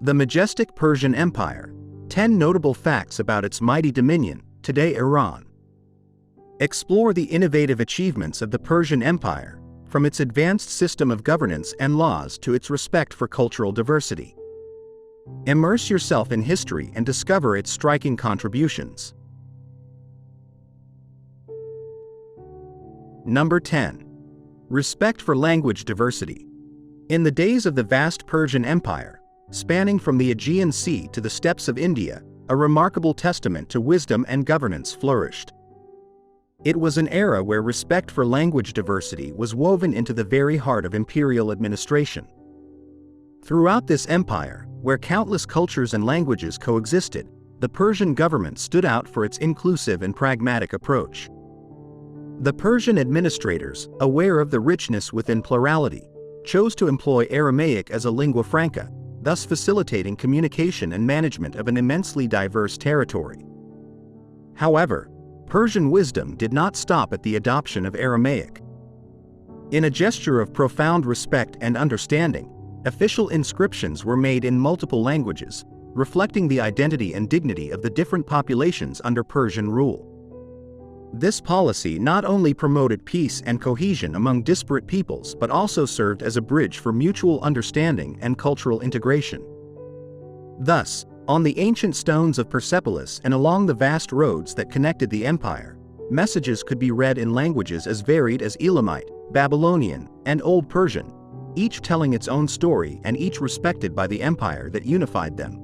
The Majestic Persian Empire. 10 notable facts about its mighty dominion, today Iran. Explore the innovative achievements of the Persian Empire, from its advanced system of governance and laws to its respect for cultural diversity. Immerse yourself in history and discover its striking contributions. Number 10. Respect for language diversity. In the days of the vast Persian Empire, spanning from the Aegean Sea to the steppes of India, a remarkable testament to wisdom and governance flourished. It was an era where respect for language diversity was woven into the very heart of imperial administration. Throughout this empire, where countless cultures and languages coexisted, the Persian government stood out for its inclusive and pragmatic approach. The Persian administrators, aware of the richness within plurality, chose to employ Aramaic as a lingua franca, thus facilitating communication and management of an immensely diverse territory. However, Persian wisdom did not stop at the adoption of Aramaic. In a gesture of profound respect and understanding, official inscriptions were made in multiple languages, reflecting the identity and dignity of the different populations under Persian rule. This policy not only promoted peace and cohesion among disparate peoples but also served as a bridge for mutual understanding and cultural integration. Thus, on the ancient stones of Persepolis and along the vast roads that connected the empire, messages could be read in languages as varied as Elamite, Babylonian, and Old Persian, each telling its own story and each respected by the empire that unified them.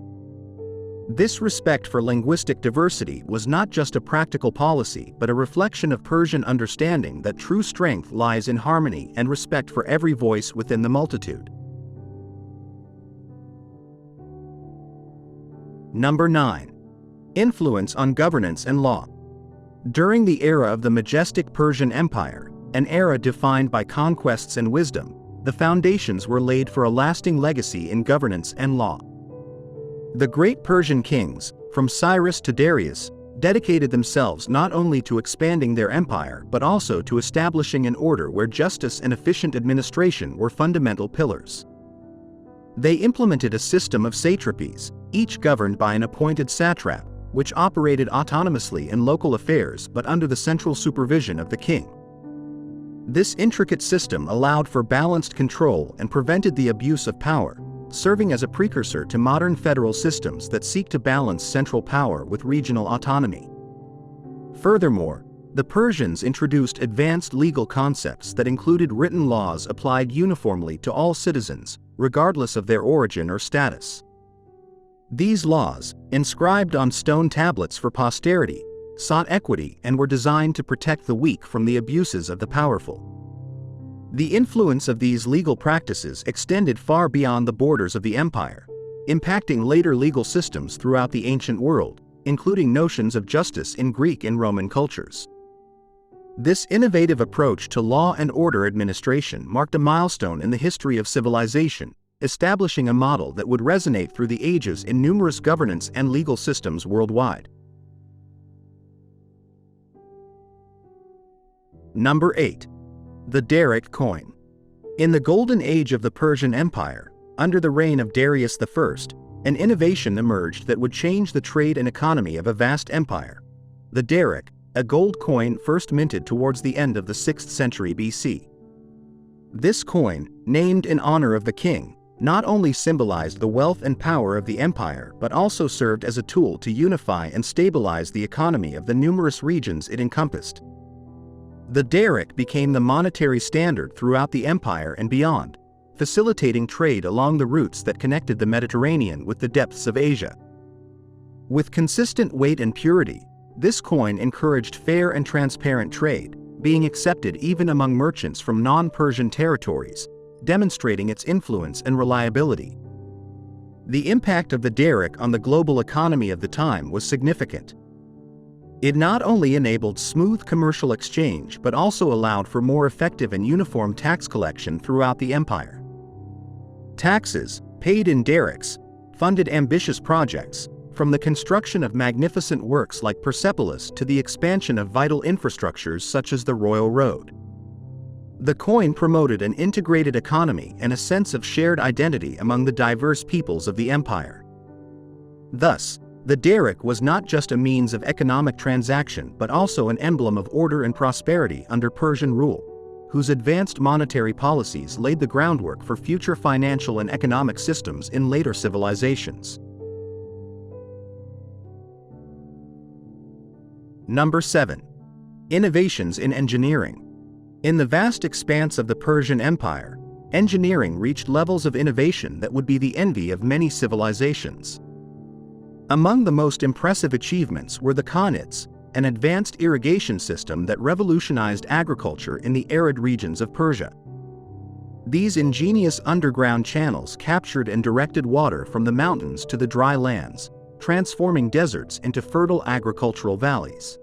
This respect for linguistic diversity was not just a practical policy but a reflection of Persian understanding that true strength lies in harmony and respect for every voice within the multitude. Number 9. Influence on governance and law. During the era of the Majestic Persian Empire, an era defined by conquests and wisdom, the foundations were laid for a lasting legacy in governance and law. The great Persian kings, from Cyrus to Darius, dedicated themselves not only to expanding their empire but also to establishing an order where justice and efficient administration were fundamental pillars. They implemented a system of satrapies, each governed by an appointed satrap, which operated autonomously in local affairs but under the central supervision of the king. This intricate system allowed for balanced control and prevented the abuse of power, serving as a precursor to modern federal systems that seek to balance central power with regional autonomy. Furthermore, the Persians introduced advanced legal concepts that included written laws applied uniformly to all citizens, regardless of their origin or status. These laws, inscribed on stone tablets for posterity, sought equity and were designed to protect the weak from the abuses of the powerful. The influence of these legal practices extended far beyond the borders of the empire, impacting later legal systems throughout the ancient world, including notions of justice in Greek and Roman cultures. This innovative approach to law and order administration marked a milestone in the history of civilization, establishing a model that would resonate through the ages in numerous governance and legal systems worldwide. Number 8. The Daric coin. In the golden age of the Persian Empire, under the reign of Darius I, an innovation emerged that would change the trade and economy of a vast empire. The Daric, a gold coin first minted towards the end of the 6th century BC. This coin, named in honor of the king, not only symbolized the wealth and power of the empire but also served as a tool to unify and stabilize the economy of the numerous regions it encompassed. The Daric became the monetary standard throughout the empire and beyond, facilitating trade along the routes that connected the Mediterranean with the depths of Asia. With consistent weight and purity, this coin encouraged fair and transparent trade, being accepted even among merchants from non-Persian territories, demonstrating its influence and reliability. The impact of the Daric on the global economy of the time was significant. It not only enabled smooth commercial exchange but also allowed for more effective and uniform tax collection throughout the empire. Taxes, paid in Darics, funded ambitious projects, from the construction of magnificent works like Persepolis to the expansion of vital infrastructures such as the Royal Road. The coin promoted an integrated economy and a sense of shared identity among the diverse peoples of the empire. Thus, the Daric was not just a means of economic transaction but also an emblem of order and prosperity under Persian rule, whose advanced monetary policies laid the groundwork for future financial and economic systems in later civilizations. Number 7. Innovations in engineering. In the vast expanse of the Persian Empire, engineering reached levels of innovation that would be the envy of many civilizations. Among the most impressive achievements were the Khanids, an advanced irrigation system that revolutionized agriculture in the arid regions of Persia. These ingenious underground channels captured and directed water from the mountains to the dry lands, transforming deserts into fertile agricultural valleys.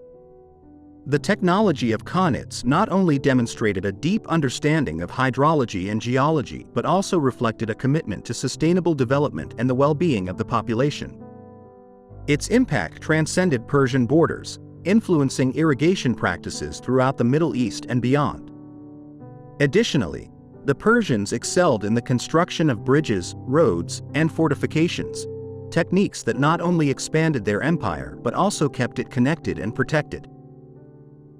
The technology of Khanids not only demonstrated a deep understanding of hydrology and geology but also reflected a commitment to sustainable development and the well-being of the population. Its impact transcended Persian borders, influencing irrigation practices throughout the Middle East and beyond. Additionally, the Persians excelled in the construction of bridges, roads, and fortifications, techniques that not only expanded their empire but also kept it connected and protected.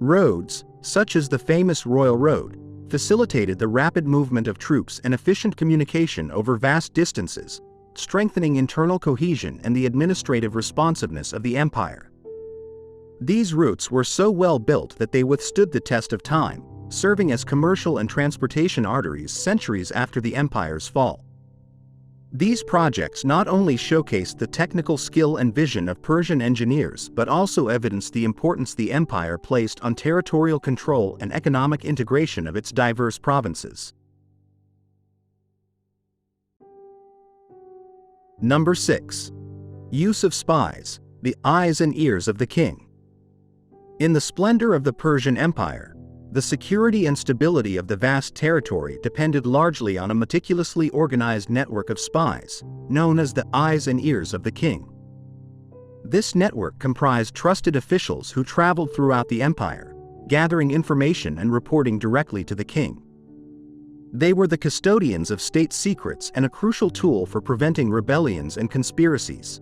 Roads, such as the famous Royal Road, facilitated the rapid movement of troops and efficient communication over vast distances, strengthening internal cohesion and the administrative responsiveness of the empire. These routes were so well built that they withstood the test of time, serving as commercial and transportation arteries centuries after the empire's fall. These projects not only showcased the technical skill and vision of Persian engineers but also evidenced the importance the empire placed on territorial control and economic integration of its diverse provinces. Number 6. Use of spies, the eyes and ears of the king. In the splendor of the Persian Empire, the security and stability of the vast territory depended largely on a meticulously organized network of spies, known as the eyes and ears of the king. This network comprised trusted officials who traveled throughout the empire, gathering information and reporting directly to the king. They were the custodians of state secrets and a crucial tool for preventing rebellions and conspiracies.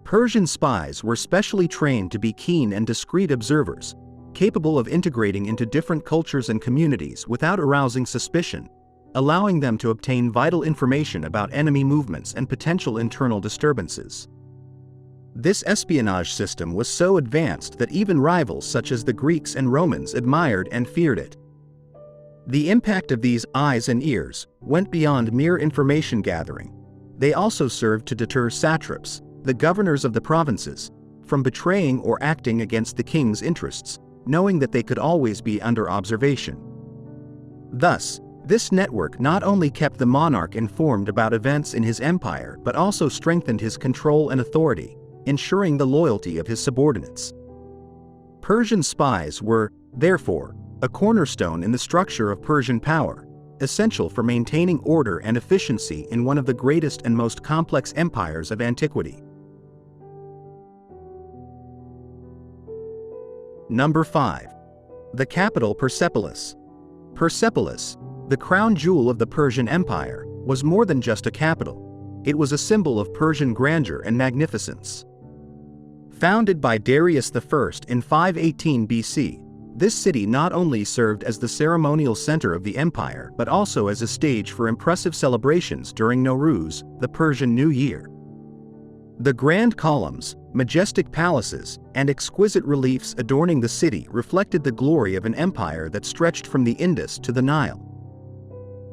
Persian spies were specially trained to be keen and discreet observers, capable of integrating into different cultures and communities without arousing suspicion, allowing them to obtain vital information about enemy movements and potential internal disturbances. This espionage system was so advanced that even rivals such as the Greeks and Romans admired and feared it. The impact of these eyes and ears went beyond mere information gathering. They also served to deter satraps, the governors of the provinces, from betraying or acting against the king's interests, knowing that they could always be under observation. Thus, this network not only kept the monarch informed about events in his empire but also strengthened his control and authority, ensuring the loyalty of his subordinates. Persian spies were, therefore, a cornerstone in the structure of Persian power, essential for maintaining order and efficiency in one of the greatest and most complex empires of antiquity. Number 5. The capital Persepolis. Persepolis, the crown jewel of the Persian Empire, was more than just a capital. It was a symbol of Persian grandeur and magnificence. Founded by Darius I in 518 BC, this city not only served as the ceremonial center of the empire but also as a stage for impressive celebrations during Nowruz, the Persian New Year. The grand columns, majestic palaces, and exquisite reliefs adorning the city reflected the glory of an empire that stretched from the Indus to the Nile.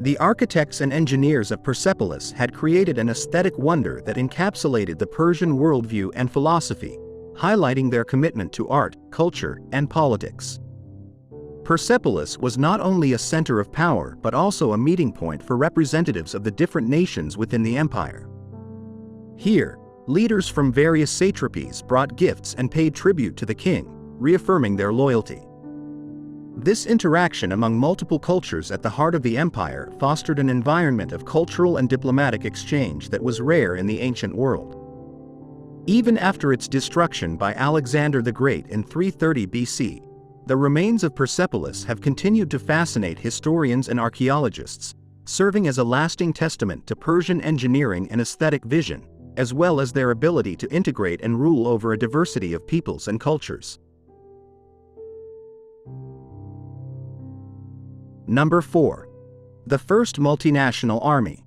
The architects and engineers of Persepolis had created an aesthetic wonder that encapsulated the Persian worldview and philosophy, highlighting their commitment to art, culture, and politics. Persepolis was not only a center of power but also a meeting point for representatives of the different nations within the empire. Here, leaders from various satrapies brought gifts and paid tribute to the king, reaffirming their loyalty. This interaction among multiple cultures at the heart of the empire fostered an environment of cultural and diplomatic exchange that was rare in the ancient world. Even after its destruction by Alexander the Great in 330 BC, the remains of Persepolis have continued to fascinate historians and archaeologists, serving as a lasting testament to Persian engineering and aesthetic vision, as well as their ability to integrate and rule over a diversity of peoples and cultures. Number 4. The First Multinational Army.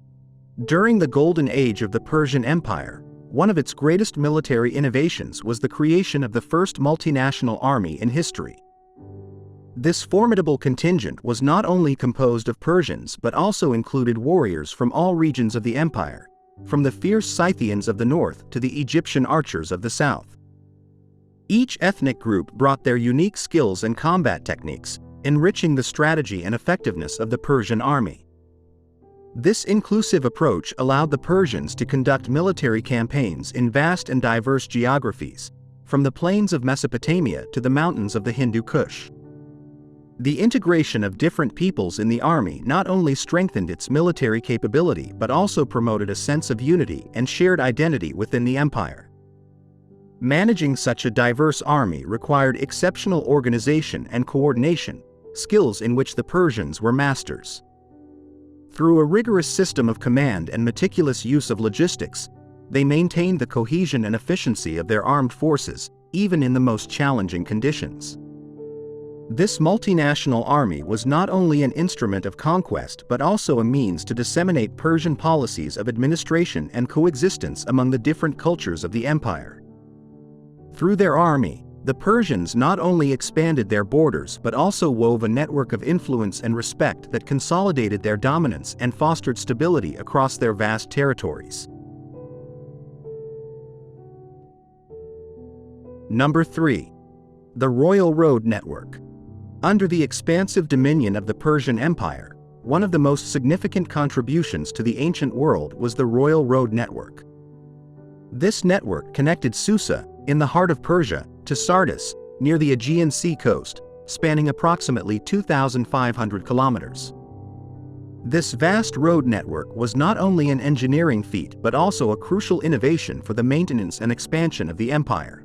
During the Golden Age of the Persian Empire, one of its greatest military innovations was the creation of the first multinational army in history. This formidable contingent was not only composed of Persians but also included warriors from all regions of the empire, from the fierce Scythians of the north to the Egyptian archers of the south. Each ethnic group brought their unique skills and combat techniques, enriching the strategy and effectiveness of the Persian army. This inclusive approach allowed the Persians to conduct military campaigns in vast and diverse geographies, from the plains of Mesopotamia to the mountains of the Hindu Kush. The integration of different peoples in the army not only strengthened its military capability but also promoted a sense of unity and shared identity within the empire. Managing such a diverse army required exceptional organization and coordination, skills in which the Persians were masters. Through a rigorous system of command and meticulous use of logistics, they maintained the cohesion and efficiency of their armed forces, even in the most challenging conditions. This multinational army was not only an instrument of conquest but also a means to disseminate Persian policies of administration and coexistence among the different cultures of the empire. Through their army, the Persians not only expanded their borders but also wove a network of influence and respect that consolidated their dominance and fostered stability across their vast territories. Number 3. The Royal Road Network. Under the expansive dominion of the Persian Empire, one of the most significant contributions to the ancient world was the Royal Road Network. This network connected Susa, in the heart of Persia, to Sardis, near the Aegean Sea coast, spanning approximately 2,500 kilometers. This vast road network was not only an engineering feat but also a crucial innovation for the maintenance and expansion of the empire.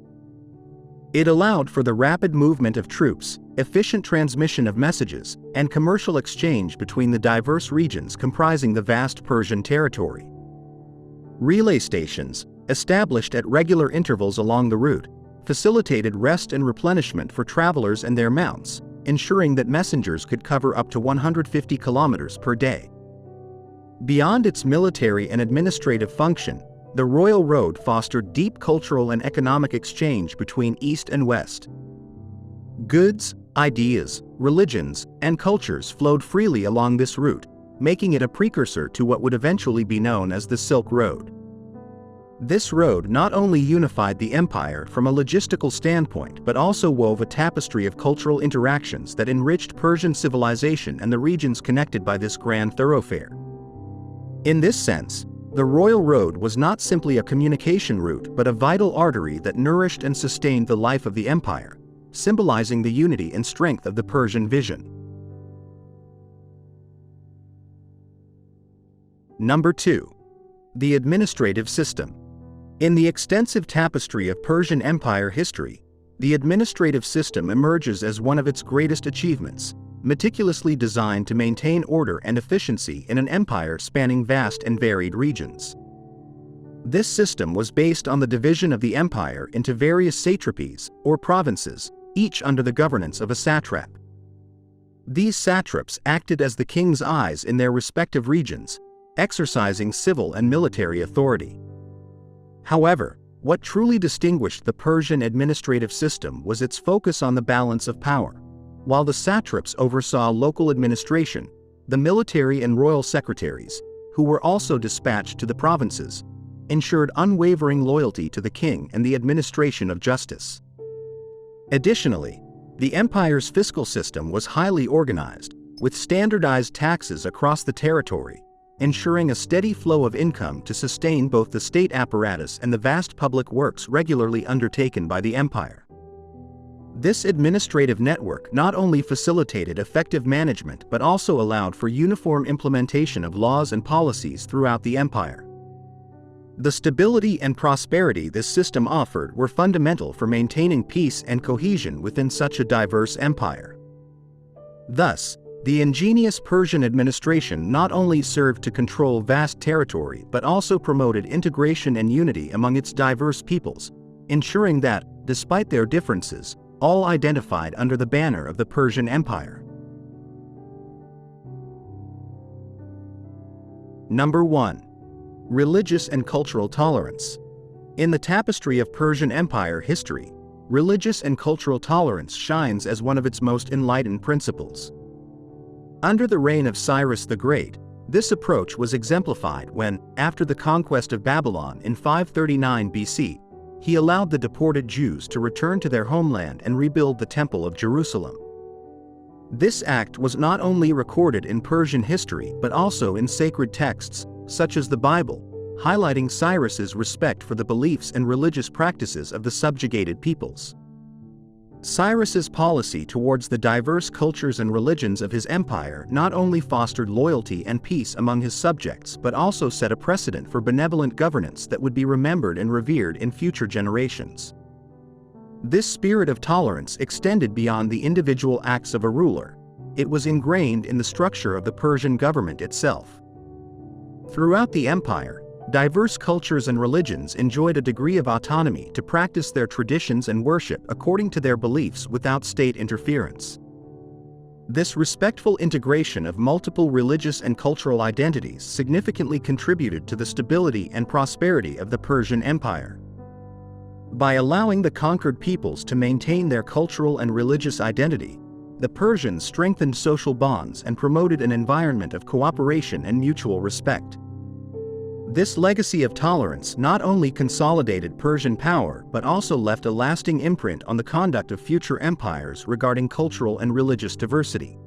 It allowed for the rapid movement of troops, efficient transmission of messages, and commercial exchange between the diverse regions comprising the vast Persian territory. Relay stations, established at regular intervals along the route, facilitated rest and replenishment for travelers and their mounts, ensuring that messengers could cover up to 150 kilometers per day. Beyond its military and administrative function, the Royal Road fostered deep cultural and economic exchange between East and West. Goods, ideas, religions, and cultures flowed freely along this route, making it a precursor to what would eventually be known as the Silk Road. This road not only unified the empire from a logistical standpoint but also wove a tapestry of cultural interactions that enriched Persian civilization and the regions connected by this grand thoroughfare. In this sense, the Royal Road was not simply a communication route but a vital artery that nourished and sustained the life of the empire, symbolizing the unity and strength of the Persian vision. Number 2. The administrative system. In the extensive tapestry of Persian Empire history, the administrative system emerges as one of its greatest achievements, meticulously designed to maintain order and efficiency in an empire spanning vast and varied regions. This system was based on the division of the empire into various satrapies, or provinces, each under the governance of a satrap. These satraps acted as the king's eyes in their respective regions, exercising civil and military authority. However, what truly distinguished the Persian administrative system was its focus on the balance of power. While the satraps oversaw local administration, the military and royal secretaries, who were also dispatched to the provinces, ensured unwavering loyalty to the king and the administration of justice. Additionally, the empire's fiscal system was highly organized, with standardized taxes across the territory, ensuring a steady flow of income to sustain both the state apparatus and the vast public works regularly undertaken by the empire. This administrative network not only facilitated effective management but also allowed for uniform implementation of laws and policies throughout the empire. The stability and prosperity this system offered were fundamental for maintaining peace and cohesion within such a diverse empire. Thus, the ingenious Persian administration not only served to control vast territory but also promoted integration and unity among its diverse peoples, ensuring that, despite their differences, all identified under the banner of the Persian Empire. Number 1. Religious and cultural tolerance. In the tapestry of Persian Empire history, religious and cultural tolerance shines as one of its most enlightened principles. Under the reign of Cyrus the Great, this approach was exemplified when, after the conquest of Babylon in 539 BC, he allowed the deported Jews to return to their homeland and rebuild the Temple of Jerusalem. This act was not only recorded in Persian history but also in sacred texts, such as the Bible, highlighting Cyrus's respect for the beliefs and religious practices of the subjugated peoples. Cyrus's policy towards the diverse cultures and religions of his empire not only fostered loyalty and peace among his subjects but also set a precedent for benevolent governance that would be remembered and revered in future generations. This spirit of tolerance extended beyond the individual acts of a ruler. It was ingrained in the structure of the Persian government itself. Throughout the empire, diverse cultures and religions enjoyed a degree of autonomy to practice their traditions and worship according to their beliefs without state interference. This respectful integration of multiple religious and cultural identities significantly contributed to the stability and prosperity of the Persian Empire. By allowing the conquered peoples to maintain their cultural and religious identity, the Persians strengthened social bonds and promoted an environment of cooperation and mutual respect. This legacy of tolerance not only consolidated Persian power but also left a lasting imprint on the conduct of future empires regarding cultural and religious diversity.